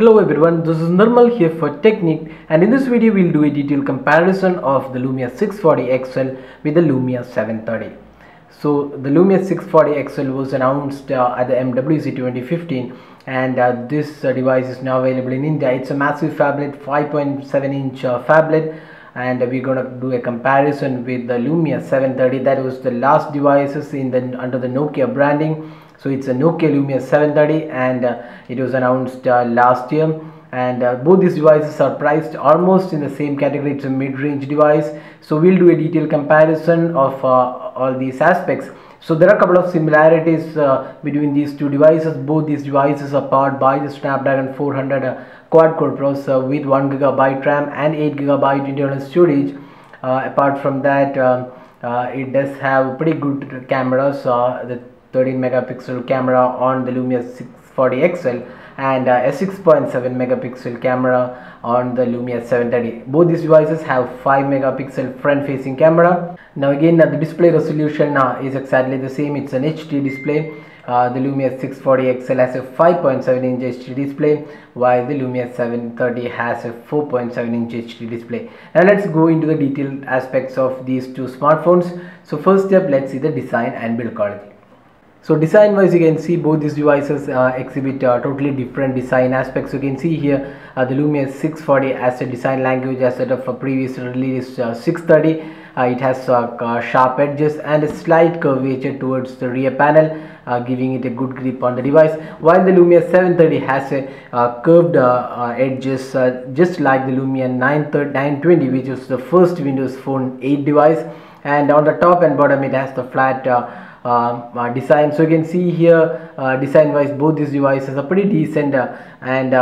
Hello everyone, this is Nirmal here for Technique, and in this video we'll do a detailed comparison of the Lumia 640 XL with the Lumia 730. So the Lumia 640 XL was announced at the MWC 2015, and this device is now available in India. It's a massive phablet, 5.7-inch phablet, and we're going to do a comparison with the Lumia 730. That was the last devices under the Nokia branding. So it's a Nokia Lumia 730, and it was announced last year, and both these devices are priced almost in the same category. It's a mid-range device, so we'll do a detailed comparison of all these aspects. So there are a couple of similarities between these two devices. Both these devices are powered by the Snapdragon 400 quad-core processor with 1 GB RAM and 8 GB internal storage. Apart from that, it does have pretty good cameras. The 13 megapixel camera on the Lumia 640 XL and a 6.7 megapixel camera on the Lumia 730. Both these devices have 5 megapixel front facing camera. Now again, the display resolution is exactly the same. It's an HD display. The Lumia 640 XL has a 5.7-inch HD display, while the Lumia 730 has a 4.7-inch HD display. Now let's go into the detailed aspects of these two smartphones. So first step, let's see the design and build quality. So design wise, you can see both these devices exhibit totally different design aspects. You can see here the Lumia 640 as a design language as set of a previous release 630. It has sharp edges and a slight curvature towards the rear panel, giving it a good grip on the device, while the Lumia 730 has a curved edges, just like the Lumia 920, which is the first Windows Phone 8 device, and on the top and bottom it has the flat design. So you can see here design wise both these devices are pretty decent, and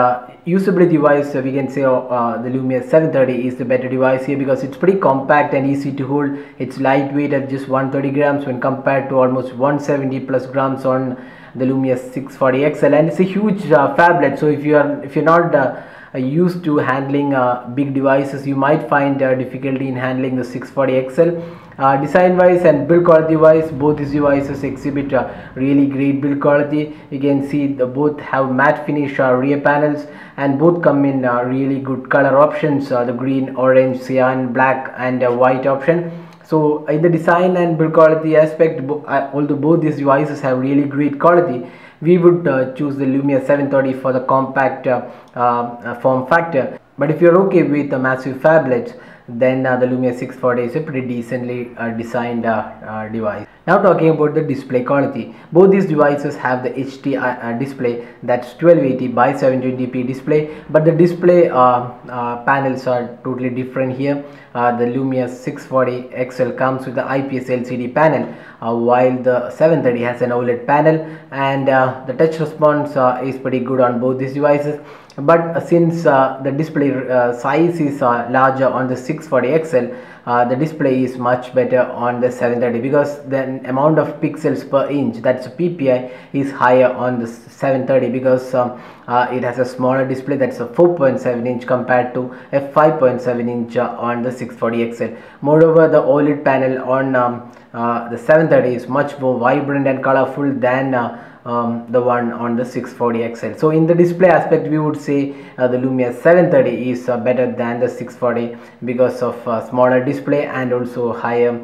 usability wise we can say the Lumia 730 is the better device here, because it's pretty compact and easy to hold. It's lightweight at just 130 grams when compared to almost 170 plus grams on the Lumia 640 XL, and it's a huge phablet. So if you're not used to handling big devices, you might find difficulty in handling the 640 XL. Design wise and build quality wise, both these devices exhibit really great build quality. You can see both have matte finish rear panels, and both come in really good color options, the green, orange, cyan, black and white option. So in the design and build quality aspect, although both these devices have really great quality, we would choose the Lumia 730 for the compact form factor. But if you're okay with the massive phablets, then the Lumia 640 is a pretty decently designed device. Now talking about the display quality, both these devices have the HD display, that's 1280 by 720p display, but the display panels are totally different here. The Lumia 640 XL comes with the IPS LCD panel, while the 730 has an OLED panel, and the touch response is pretty good on both these devices. But since the display size is larger on the 640 XL, the display is much better on the 730, because the amount of pixels per inch, that's a PPI, is higher on the 730, because it has a smaller display, that's a 4.7-inch compared to a 5.7-inch on the 640 XL. Moreover, the OLED panel on the 730 is much more vibrant and colorful than the one on the 640 XL. So in the display aspect, we would say the Lumia 730 is better than the 640 because of smaller display and also higher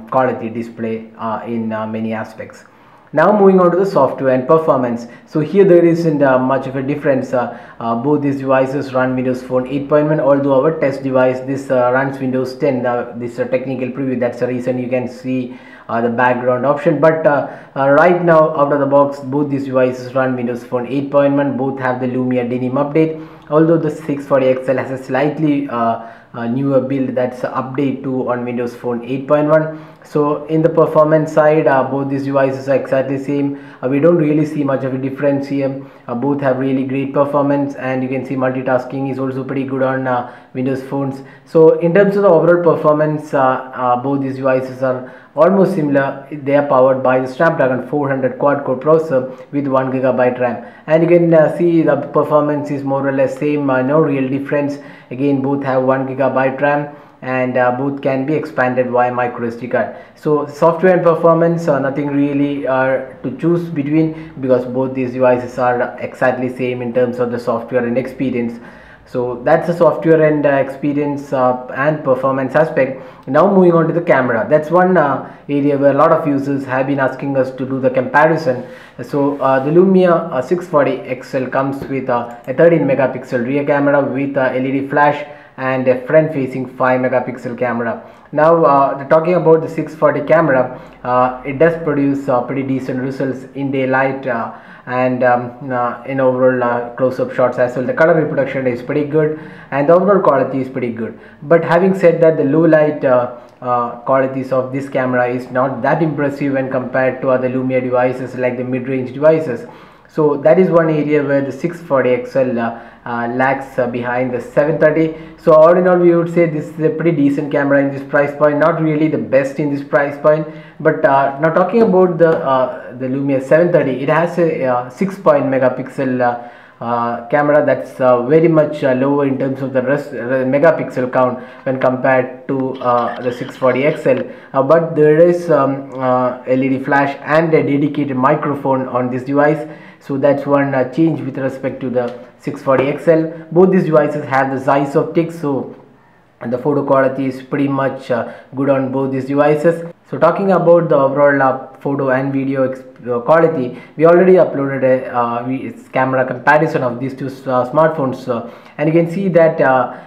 quality display in many aspects. Now moving on to the software and performance. So here there isn't much of a difference. Both these devices run Windows Phone 8.1, although our test device this runs Windows 10. This is a technical preview, that's the reason you can see the background option. But right now out of the box, both these devices run Windows Phone 8.1. Both have the Lumia Denim update, although the 640 XL has a slightly newer build, that's update 2 on Windows Phone 8.1. So in the performance side, both these devices are exactly the same. We don't really see much of a difference here. Both have really great performance, and you can see multitasking is also pretty good on Windows phones. So in terms of the overall performance, both these devices are almost similar. They are powered by the Snapdragon 400 quad-core processor with 1 GB RAM, and you can see the performance is more or less same, no real difference. Again, both have 1 GB RAM, and both can be expanded via micro SD card. So software and performance, nothing really to choose between, because both these devices are exactly same in terms of the software and experience. So that's the software and experience and performance aspect. Now moving on to the camera, that's one area where a lot of users have been asking us to do the comparison. So the Lumia 640 XL comes with a 13 megapixel rear camera with a LED flash and a front facing 5 megapixel camera. Now talking about the 640 camera, it does produce pretty decent results in daylight and in overall close-up shots as well. The color reproduction is pretty good and the overall quality is pretty good. But having said that, the low light qualities of this camera is not that impressive when compared to other Lumia devices like the mid-range devices. So that is one area where the 640 XL lags behind the 730. So all in all, we would say this is a pretty decent camera in this price point, not really the best in this price point. But now talking about the Lumia 730, it has a 6 megapixel camera that's very much lower in terms of the megapixel count when compared to the 640 XL, but there is LED flash and a dedicated microphone on this device. So that's one change with respect to the 640 XL. Both these devices have the Zeiss optics, so the photo quality is pretty much good on both these devices. So talking about the overall photo and video quality, we already uploaded a camera comparison of these two smartphones, and you can see that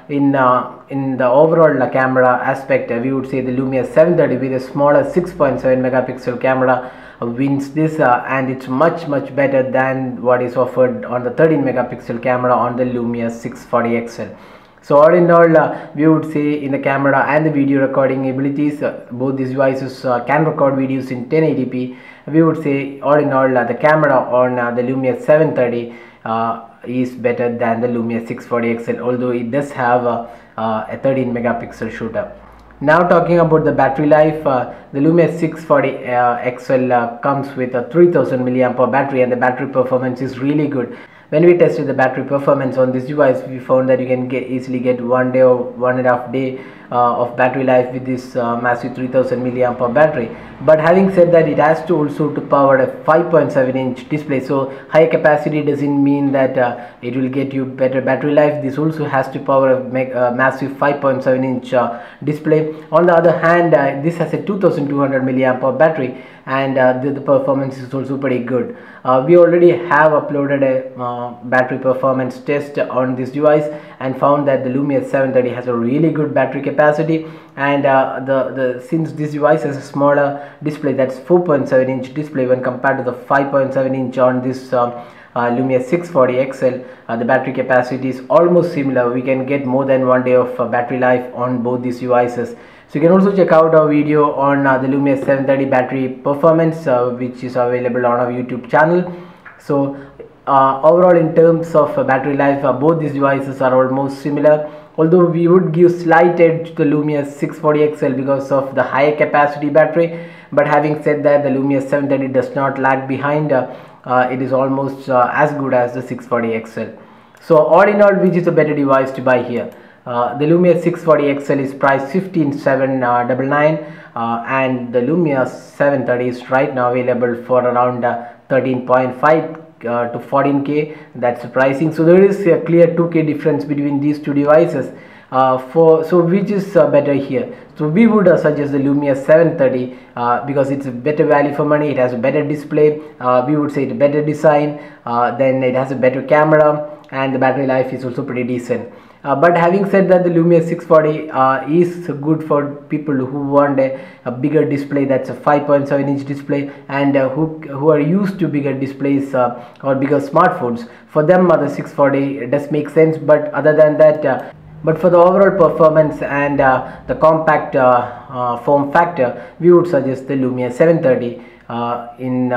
in the overall camera aspect, we would say the Lumia 730 with a smaller 6.7 megapixel camera wins this, and it's much better than what is offered on the 13 megapixel camera on the Lumia 640 XL. So all in all, we would say in the camera and the video recording abilities, both these devices can record videos in 1080p. We would say all in all, the camera on the Lumia 730 is better than the Lumia 640 XL, although it does have a 13 megapixel shooter. Now talking about the battery life, the Lumia 640 XL comes with a 3000 mAh battery, and the battery performance is really good. When we tested the battery performance on this device, we found that you can easily get 1 day or 1.5 day of battery life with this massive 3000 mAh battery. But having said that, it has to also to power a 5.7-inch display. So high capacity doesn't mean that it will get you better battery life. This also has to power a massive 5.7-inch display. On the other hand, this has a 2200 mAh battery, and the performance is also pretty good. We already have uploaded a battery performance test on this device and found that the Lumia 730 has a really good battery capacity, and since this device has a smaller display, that's 4.7-inch display when compared to the 5.7-inch on this Lumia 640 XL, the battery capacity is almost similar. We can get more than 1 day of battery life on both these devices. So you can also check out our video on the Lumia 730 battery performance, which is available on our YouTube channel. So overall, in terms of battery life, both these devices are almost similar, although we would give slight edge to the Lumia 640 XL because of the higher capacity battery. But having said that, the Lumia 730 does not lag behind. It is almost as good as the 640 XL. So all in all, which is a better device to buy here? The Lumia 640 XL is priced 15,799, and the Lumia 730 is right now available for around 13.5 to 14K. That's the pricing. So there is a clear 2K difference between these two devices. So which is better here? So we would suggest the Lumia 730 because it's a better value for money. It has a better display. We would say it's a better design. Then it has a better camera, and the battery life is also pretty decent. But having said that, the Lumia 640 is good for people who want a bigger display. That's a 5.7-inch display, and who are used to bigger displays or bigger smartphones. For them, the 640 does make sense. But other than that, but for the overall performance and the compact form factor, we would suggest the Lumia 730 in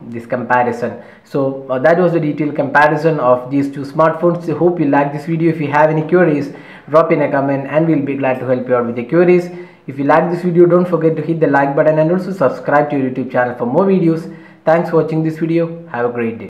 this comparison. So that was the detailed comparison of these two smartphones. I hope you like this video. If you have any queries, drop in a comment and we'll be glad to help you out with the queries. If you like this video, don't forget to hit the like button and also subscribe to your YouTube channel for more videos. Thanks for watching this video. Have a great day.